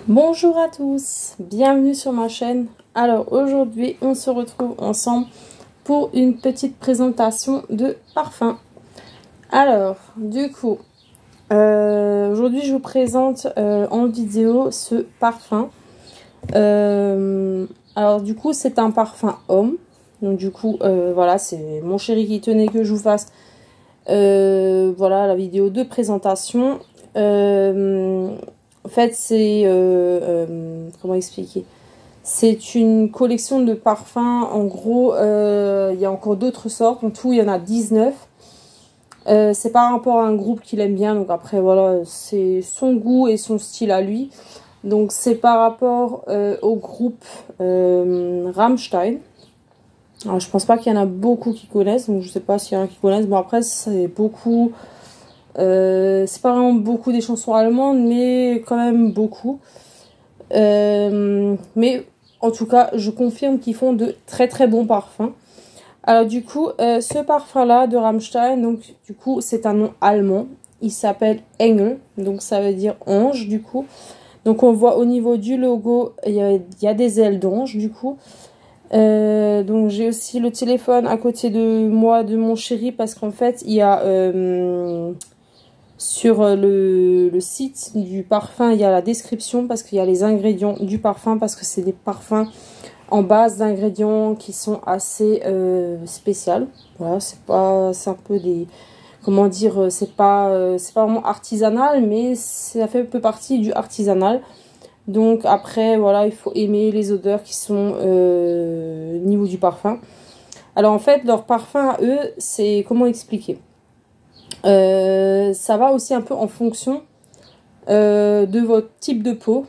Bonjour à tous, bienvenue sur ma chaîne. Alors aujourd'hui on se retrouve ensemble pour une petite présentation de parfum. Alors du coup aujourd'hui je vous présente en vidéo ce parfum. Alors du coup c'est un parfum homme. Donc du coup voilà, c'est mon chéri qui tenait que je vous fasse voilà la vidéo de présentation. En fait, c'est comment expliquer? C'est une collection de parfums. En gros, il y a encore d'autres sortes. En tout, il y en a 19. C'est par rapport à un groupe qu'il aime bien. Donc après, voilà, c'est son goût et son style à lui. Donc c'est par rapport au groupe Rammstein. Alors, je pense pas qu'il y en a beaucoup qui connaissent. Donc je sais pas s'il y en a qui connaissent. Bon après, c'est beaucoup... c'est pas vraiment beaucoup des chansons allemandes, mais quand même beaucoup. Mais en tout cas, je confirme qu'ils font de très très bons parfums. Alors du coup, ce parfum-là de Rammstein, donc du coup, c'est un nom allemand. Il s'appelle Engel, donc ça veut dire ange du coup. Donc on voit au niveau du logo, il y a des ailes d'ange du coup. Donc j'ai aussi le téléphone à côté de moi, de mon chéri, parce qu'en fait, il y a... sur le site du parfum, il y a la description parce qu'il y a les ingrédients du parfum, parce que c'est des parfums en base d'ingrédients qui sont assez spéciaux. Voilà, c'est un peu des, comment dire, c'est pas vraiment artisanal, mais ça fait un peu partie du artisanal. Donc après, voilà, il faut aimer les odeurs qui sont au niveau du parfum. Alors en fait, leur parfum à eux, c'est, comment expliquer? Ça va aussi un peu en fonction de votre type de peau,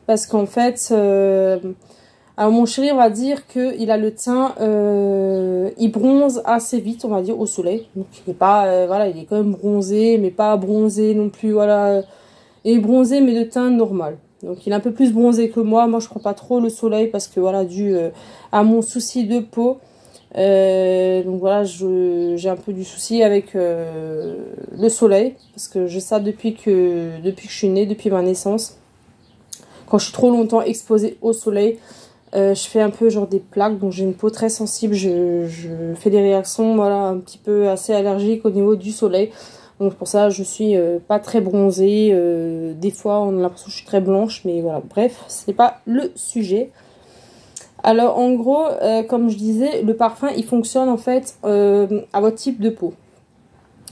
parce qu'en fait alors mon chéri, on va dire qu'il a le teint il bronze assez vite, on va dire, au soleil. Donc il est pas voilà, il est quand même bronzé, mais pas bronzé non plus, voilà, il est bronzé mais de teint normal. Donc il est un peu plus bronzé que moi. Moi je prends pas trop le soleil parce que voilà, dû à mon souci de peau. Donc voilà, j'ai un peu du souci avec le soleil, parce que j'ai ça depuis que je suis née, depuis ma naissance. Quand je suis trop longtemps exposée au soleil, je fais un peu genre des plaques, donc j'ai une peau très sensible, je fais des réactions, voilà, un petit peu assez allergiques au niveau du soleil. Donc pour ça je suis pas très bronzée, des fois on a l'impression que je suis très blanche, mais voilà, bref, c'est pas le sujet. Alors en gros, comme je disais, le parfum il fonctionne en fait à votre type de peau.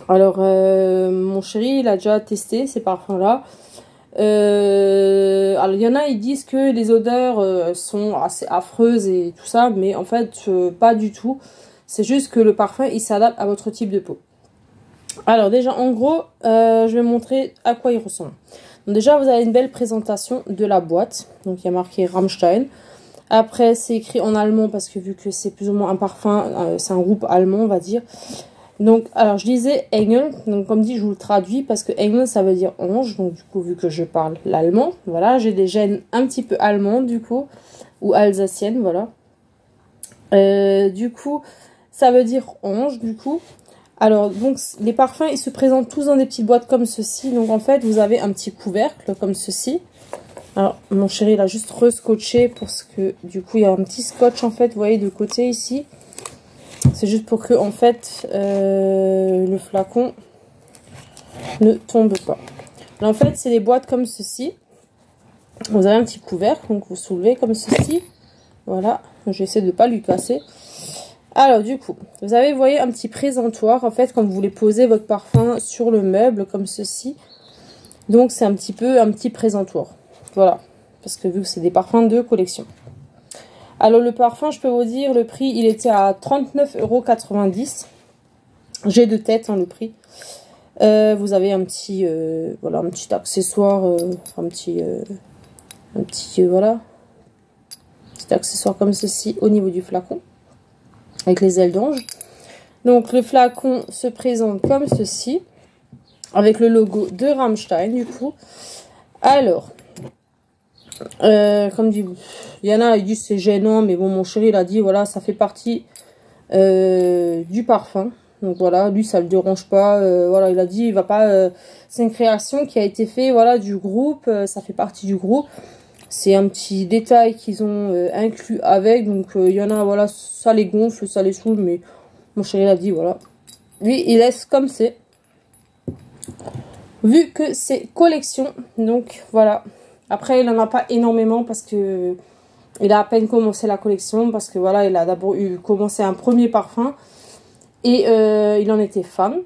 Alors mon chéri il a déjà testé ces parfums là. Alors il y en a, ils disent que les odeurs sont assez affreuses et tout ça, mais en fait pas du tout. C'est juste que le parfum il s'adapte à votre type de peau. Alors déjà en gros, je vais montrer à quoi il ressemble. Donc déjà vous avez une belle présentation de la boîte. Donc il y a marqué Rammstein. Après, c'est écrit en allemand parce que vu que c'est plus ou moins un parfum, c'est un groupe allemand, on va dire. Donc, alors, je disais Engel. Donc, comme dit, je vous le traduis parce que Engel, ça veut dire ange. Donc, du coup, vu que je parle l'allemand, voilà, j'ai des gènes un petit peu allemandes, du coup, ou alsaciennes, voilà. Du coup, ça veut dire ange, du coup. Alors, donc, les parfums, ils se présentent tous dans des petites boîtes comme ceci. Donc, en fait, vous avez un petit couvercle comme ceci. Alors, mon chéri, il a juste rescotché parce que, du coup, il y a un petit scotch, en fait, vous voyez, de côté, ici. C'est juste pour que, en fait, le flacon ne tombe pas. Là, en fait, c'est des boîtes comme ceci. Vous avez un petit couvercle, donc vous soulevez comme ceci. Voilà, j'essaie de ne pas lui casser. Alors, du coup, vous avez, vous voyez, un petit présentoir, en fait, quand vous voulez poser votre parfum sur le meuble, comme ceci. Donc, c'est un petit présentoir. Voilà, parce que vu que c'est des parfums de collection. Alors le parfum, je peux vous dire, le prix, il était à 39,90 €. J'ai de tête, hein, le prix. Vous avez un petit, voilà, un petit accessoire, voilà, petit accessoire comme ceci au niveau du flacon, avec les ailes d'ange. Donc le flacon se présente comme ceci, avec le logo de Rammstein, du coup. Alors... comme dit, il y en a, ils disent c'est gênant, mais bon, mon chéri, il a dit, voilà, ça fait partie du parfum. Donc voilà, lui, ça le dérange pas. Voilà, il a dit, il va pas... c'est une création qui a été faite, voilà, du groupe, ça fait partie du groupe. C'est un petit détail qu'ils ont inclus avec. Donc il y en a, voilà, ça les gonfle, ça les saoule. Mais mon chéri l'a dit, voilà. Lui, il laisse comme c'est. Vu que c'est collection. Donc voilà. Après, il n'en a pas énormément parce que il a à peine commencé la collection. Parce que voilà, il a d'abord commencé un premier parfum. Et il en était fan.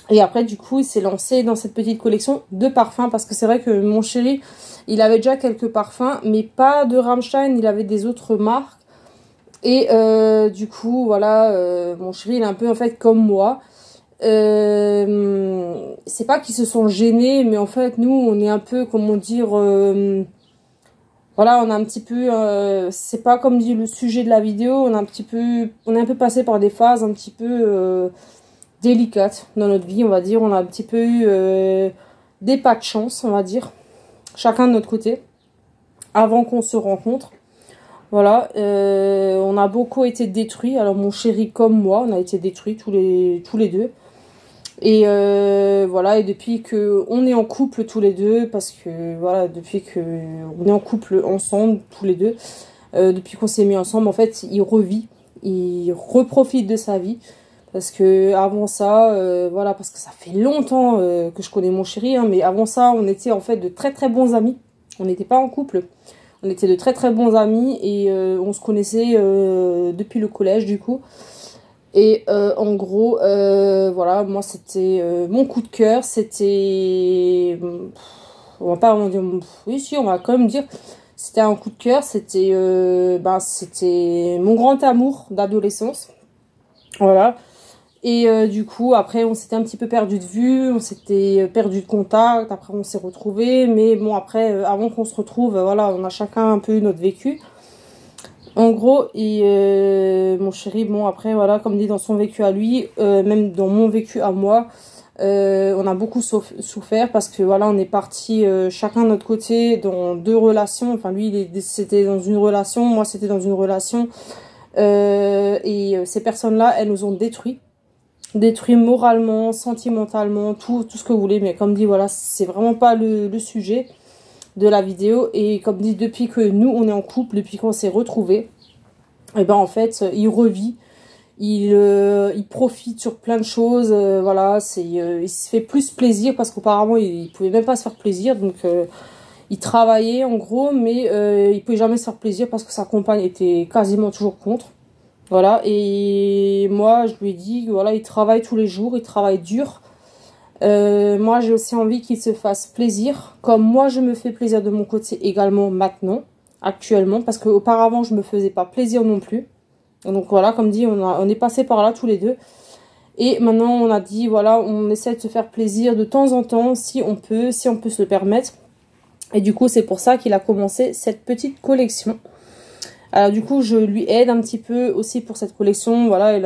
Et après, du coup, il s'est lancé dans cette petite collection de parfums. Parce que c'est vrai que mon chéri, il avait déjà quelques parfums. Mais pas de Rammstein, il avait des autres marques. Et du coup, voilà, mon chéri, il est un peu en fait comme moi. C'est pas qu'ils se sont gênés, mais en fait, nous, on est un peu, comment dire... voilà, on a un petit peu... c'est pas comme dit le sujet de la vidéo, on est un peu passé par des phases un petit peu... délicate dans notre vie, on va dire. On a un petit peu eu des pas de chance, on va dire. Chacun de notre côté. Avant qu'on se rencontre. Voilà. On a beaucoup été détruits. Alors mon chéri comme moi, on a été détruits tous les deux. Et voilà. Et depuis que on est en couple tous les deux, parce que voilà, depuis que on est en couple ensemble tous les deux, depuis qu'on s'est mis ensemble, en fait, il revit. Il reprofite de sa vie. Parce que avant ça, voilà, parce que ça fait longtemps que je connais mon chéri, hein, mais avant ça, on était en fait de très très bons amis. On n'était pas en couple. On était de très très bons amis et on se connaissait depuis le collège du coup. Et en gros, voilà, moi c'était mon coup de cœur, c'était... on va pas vraiment dire... Oui, si, on va quand même dire... C'était un coup de cœur, c'était c'était mon grand amour d'adolescence. Voilà. Et du coup, après, on s'était un petit peu perdu de vue, on s'était perdu de contact, après on s'est retrouvés. Mais bon, après, avant qu'on se retrouve, voilà, on a chacun un peu notre vécu. En gros, et mon chéri, bon, après, voilà, comme dit dans son vécu à lui, même dans mon vécu à moi, on a beaucoup souffert parce que voilà, on est partis chacun de notre côté dans deux relations. Enfin, lui, c'était dans une relation, moi, c'était dans une relation. Et ces personnes-là, elles nous ont détruit moralement, sentimentalement, tout ce que vous voulez. Mais comme dit, voilà, c'est vraiment pas le sujet de la vidéo. Et comme dit, depuis que nous, on est en couple, depuis qu'on s'est retrouvés, et ben en fait, il revit. Il profite sur plein de choses. Voilà, il se fait plus plaisir parce qu'auparavant, il pouvait même pas se faire plaisir. Donc, il travaillait en gros, mais il pouvait jamais se faire plaisir parce que sa compagne était quasiment toujours contre. Voilà, et moi, je lui ai dit, voilà, il travaille tous les jours, il travaille dur. Moi, j'ai aussi envie qu'il se fasse plaisir, comme moi, je me fais plaisir de mon côté également maintenant, actuellement, parce qu'auparavant, je me faisais pas plaisir non plus. Donc voilà, comme dit, on est passé par là tous les deux. Et maintenant, on a dit, voilà, on essaie de se faire plaisir de temps en temps, si on peut se le permettre. Et du coup, c'est pour ça qu'il a commencé cette petite collection. Alors du coup, je lui aide un petit peu aussi pour cette collection. Voilà,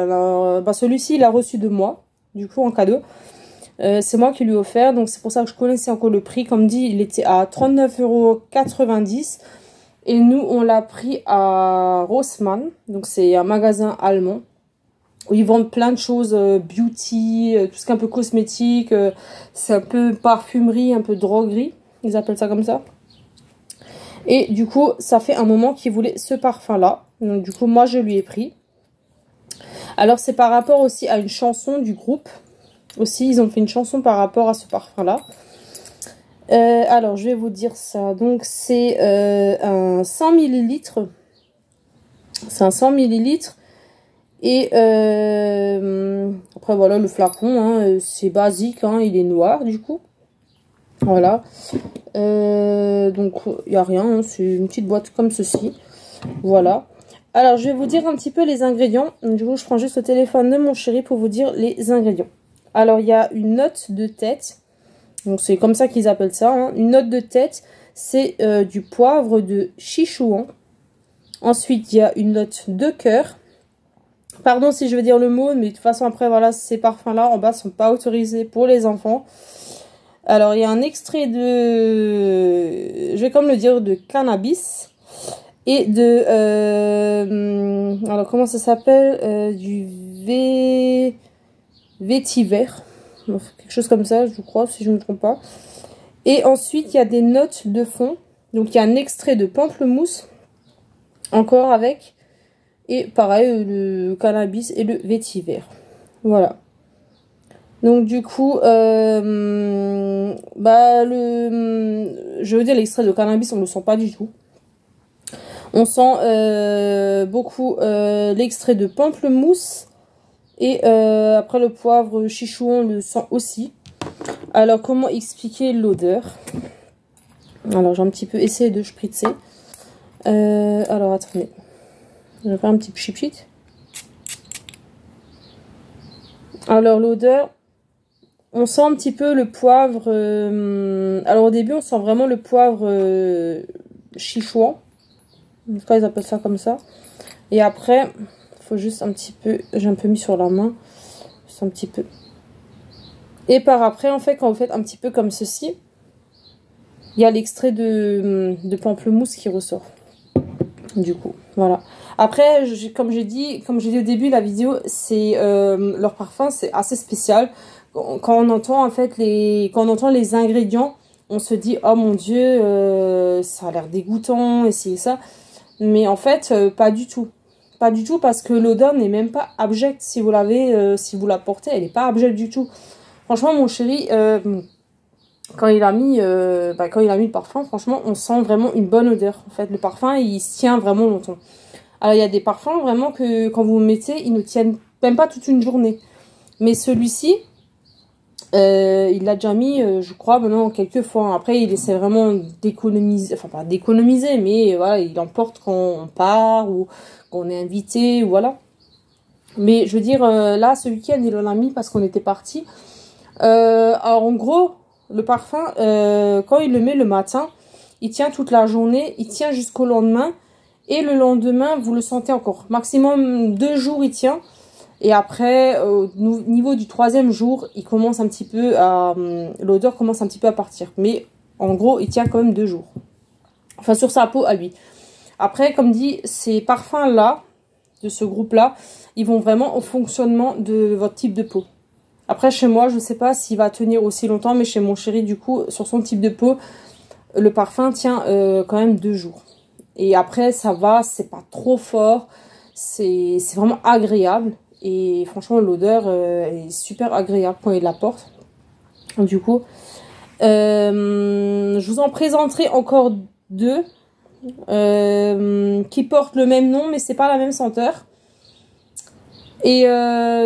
celui-ci, il a reçu de moi, du coup, en cadeau. C'est moi qui lui ai offert, donc c'est pour ça que je connaissais encore le prix. Comme dit, il était à 39,90 €. Et nous, on l'a pris à Rossmann. Donc c'est un magasin allemand où ils vendent plein de choses, beauty, tout ce qui est un peu cosmétique. C'est un peu parfumerie, un peu droguerie. Ils appellent ça comme ça. Et du coup, ça fait un moment qu'il voulait ce parfum-là. Donc du coup, moi, je lui ai pris. Alors, c'est par rapport aussi à une chanson du groupe. Aussi, ils ont fait une chanson par rapport à ce parfum-là. Alors, je vais vous dire ça. Donc, c'est un 100 ml. C'est un 100 ml. Et après, voilà, le flacon, hein, c'est basique. Hein, il est noir, du coup. Voilà. Donc, il n'y a rien. Hein, c'est une petite boîte comme ceci. Voilà. Alors, je vais vous dire un petit peu les ingrédients. Du coup, je prends juste le téléphone de mon chéri pour vous dire les ingrédients. Alors, il y a une note de tête. Donc, c'est comme ça qu'ils appellent ça. Hein. Une note de tête, c'est du poivre de Sichuan. Ensuite, il y a une note de cœur. Pardon si je veux dire le mot, mais de toute façon, après, voilà, ces parfums-là, en bas, sont pas autorisés pour les enfants. Alors, il y a un extrait de... je vais comme le dire, de cannabis. Et de... alors, comment ça s'appelle du vétiver. Quelque chose comme ça, je crois, si je ne me trompe pas. Et ensuite, il y a des notes de fond. Donc, il y a un extrait de pamplemousse. Encore avec. Et pareil, le cannabis et le vétiver. Voilà. Donc du coup, je veux dire, l'extrait de cannabis, on ne le sent pas du tout. On sent beaucoup l'extrait de pamplemousse. Et après le poivre chichou, on le sent aussi. Alors, comment expliquer l'odeur? Alors, j'ai un petit peu essayé de spritzer. Alors, attendez. Je vais faire un petit pchit. Alors, l'odeur, on sent un petit peu le poivre. Alors, au début, on sent vraiment le poivre chichouan. En tout cas, ils appellent ça comme ça. Et après, il faut juste un petit peu. J'ai un peu mis sur la main. Juste un petit peu. Et par après, en fait, quand vous faites un petit peu comme ceci, il y a l'extrait de pamplemousse qui ressort. Du coup, voilà. Après, comme j'ai dit au début de la vidéo, c'est leur parfum, c'est assez spécial. Quand on entend en fait quand on entend les ingrédients, on se dit oh mon dieu, ça a l'air dégoûtant et c'est ça. Mais en fait, pas du tout. Pas du tout parce que l'odeur n'est même pas abjecte si vous si vous la portez, elle n'est pas abjecte du tout. Franchement, mon chéri, quand il a mis le parfum, franchement, on sent vraiment une bonne odeur. En fait, le parfum, il se tient vraiment longtemps. Alors, il y a des parfums vraiment que quand vous mettez, ils ne tiennent même pas toute une journée. Mais celui-ci, il l'a déjà mis, je crois, maintenant quelques fois. Après, il essaie vraiment d'économiser, enfin pas d'économiser, mais voilà, il emporte quand on part ou qu'on est invité, voilà. Mais je veux dire, là, ce week-end, il en a mis parce qu'on était partis. Alors, en gros, le parfum, quand il le met le matin, il tient toute la journée, il tient jusqu'au lendemain. Et le lendemain, vous le sentez encore. Maximum 2 jours, il tient. Et après, au niveau du 3e jour, il commence un petit peu à... l'odeur commence un petit peu à partir. Mais en gros, il tient quand même 2 jours. Enfin, sur sa peau à lui. Après, comme dit, ces parfums-là, de ce groupe-là, ils vont vraiment au fonctionnement de votre type de peau. Après, chez moi, je ne sais pas s'il va tenir aussi longtemps. Mais chez mon chéri, du coup, sur son type de peau, le parfum tient quand même 2 jours. Et après, ça va, c'est pas trop fort. C'est vraiment agréable. Et franchement, l'odeur est super agréable quand il la porte. Du coup, je vous en présenterai encore 2 qui portent le même nom, mais c'est pas la même senteur. Et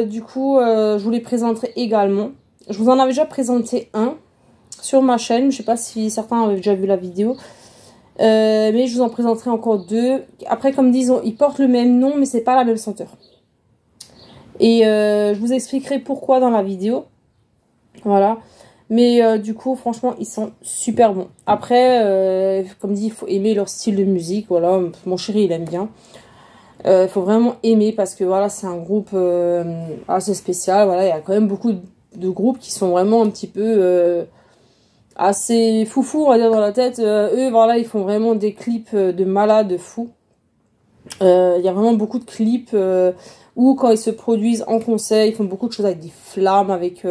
du coup, je vous les présenterai également. Je vous en avais déjà présenté un sur ma chaîne. Je sais pas si certains avaient déjà vu la vidéo. Mais je vous en présenterai encore 2. Après, comme disons, ils portent le même nom, mais c'est pas la même senteur. Et je vous expliquerai pourquoi dans la vidéo. Voilà. Mais du coup, franchement, ils sont super bons. Après, comme dit, il faut aimer leur style de musique. Voilà, mon chéri, il aime bien. Il faut vraiment aimer parce que voilà, c'est un groupe assez spécial. Voilà, il y a quand même beaucoup de groupes qui sont vraiment un petit peu... assez foufou, on va dire, dans la tête. Eux, voilà, ils font vraiment des clips de malades fous. Il y a vraiment beaucoup de clips où, quand ils se produisent en concert, ils font beaucoup de choses avec des flammes, avec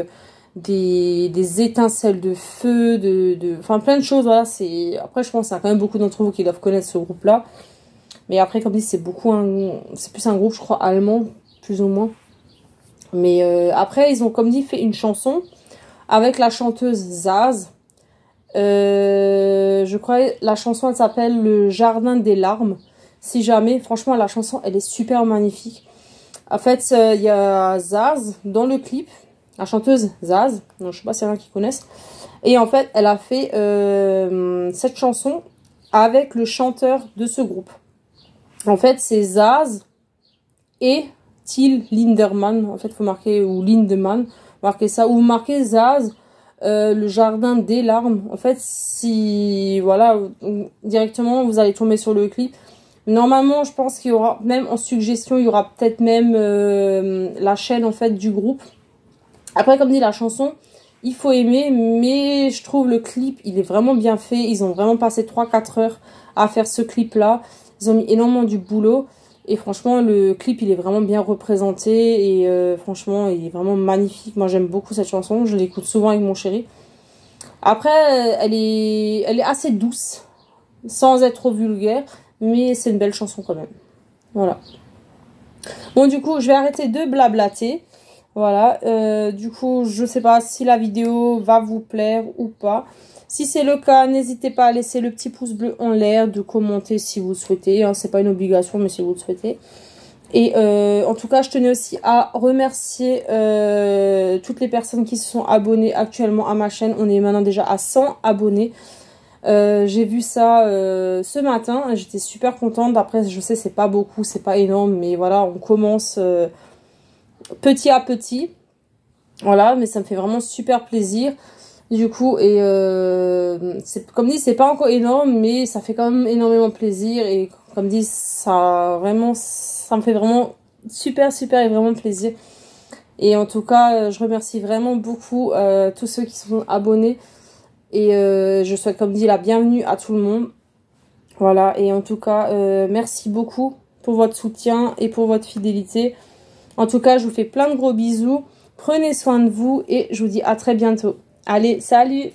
des étincelles de feu, enfin plein de choses. Voilà, après, je pense qu'il y a quand même beaucoup d'entre vous qui doivent connaître ce groupe-là. Mais après, comme dit, c'est plus un groupe, je crois, allemand, plus ou moins. Mais après, ils ont, comme dit, fait une chanson avec la chanteuse Zaz. Je crois la chanson elle s'appelle Le Jardin des Larmes. Si jamais, franchement la chanson elle est super magnifique. En fait il y a Zaz dans le clip, la chanteuse Zaz, donc je sais pas s'il y en a qui connaissent. Et en fait elle a fait cette chanson avec le chanteur de ce groupe. En fait c'est Zaz et Till Lindemann. En fait faut marquer, ou Lindemann, marquez ça, ou vous marquez Zaz Le Jardin des Larmes. En fait, si voilà, directement vous allez tomber sur le clip. Normalement, je pense qu'il y aura même en suggestion, il y aura peut-être même la chaîne en fait du groupe. Après, comme dit la chanson, il faut aimer, mais je trouve le clip, il est vraiment bien fait. Ils ont vraiment passé 3-4 heures à faire ce clip-là. Ils ont mis énormément du boulot. Et franchement, le clip, il est vraiment bien représenté. Et franchement, il est vraiment magnifique. Moi, j'aime beaucoup cette chanson. Je l'écoute souvent avec mon chéri. Après, elle est assez douce. sans être trop vulgaire, mais c'est une belle chanson quand même. Voilà. Bon, du coup, je vais arrêter de blablater. Voilà, du coup, je sais pas si la vidéo va vous plaire ou pas. Si c'est le cas, n'hésitez pas à laisser le petit pouce bleu en l'air, de commenter si vous le souhaitez. Hein, c'est pas une obligation, mais si vous le souhaitez. Et en tout cas, je tenais aussi à remercier toutes les personnes qui se sont abonnées actuellement à ma chaîne. On est maintenant déjà à 100 abonnés. J'ai vu ça ce matin. J'étais super contente. Après, je sais, c'est pas beaucoup, c'est pas énorme. Mais voilà, on commence petit à petit. Voilà, mais ça me fait vraiment super plaisir. Du coup, et comme dit, c'est pas encore énorme, mais ça fait quand même énormément plaisir. Et comme dit, ça me fait vraiment super et vraiment plaisir. Et en tout cas, je remercie vraiment beaucoup tous ceux qui sont abonnés. Et je souhaite, comme dit, la bienvenue à tout le monde. Voilà, et en tout cas, merci beaucoup pour votre soutien et pour votre fidélité. En tout cas, je vous fais plein de gros bisous. Prenez soin de vous et je vous dis à très bientôt. Allez, salut!